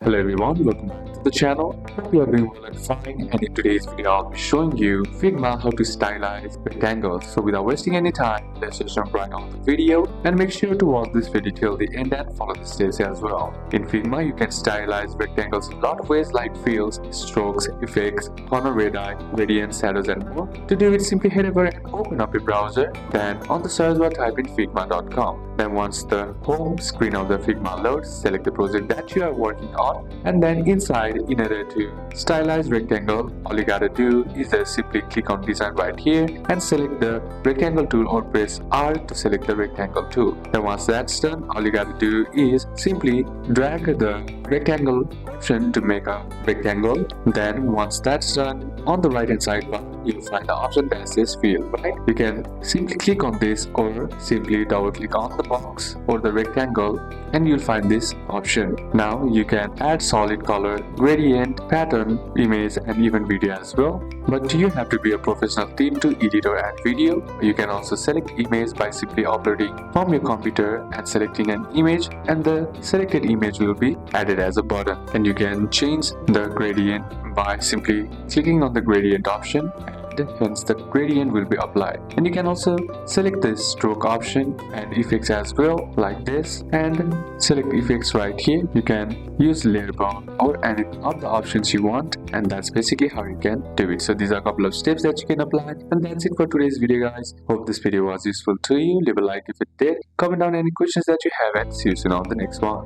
Hello everyone, welcome back to the channel. Hope you are doing well and fine, and in today's video I'll be showing you Figma how to stylize rectangles. So without wasting any time, let's just jump right on the video and make sure to watch this video till the end and follow the steps as well. In Figma you can stylize rectangles in a lot of ways like fills, strokes, effects, corner radii, gradients, shadows and more. To do it, simply head over and open up your browser. Then on the search bar type in figma.com. Then once the home screen of the Figma loads, select the project that you are working on, and then inside, in order to stylize rectangle, all you gotta do is just simply click on design right here and select the rectangle tool, or press R to select the rectangle tool. Then once that's done, all you gotta do is simply drag the rectangle option to make a rectangle. Then once that's done, on the right hand side bar you'll find the option that says fill, right? You can simply click on this or simply double click on the box or the rectangle and you'll find this option. Now you can add solid color, gradient, pattern, image and even video as well. But you have to be a professional team to edit or add video. You can also select image by simply uploading from your computer and selecting an image, and the selected image will be added as a button. And you can change the gradient by simply clicking on the gradient option, and hence the gradient will be applied. And you can also select the stroke option and effects as well, like this, and select effects right here. You can use layer bound or any of the options you want, and that's basically how you can do it. So these are a couple of steps that you can apply, and that's it for today's video guys. Hope this video was useful to you. Leave a like if it did, comment down any questions that you have, and see you soon on the next one.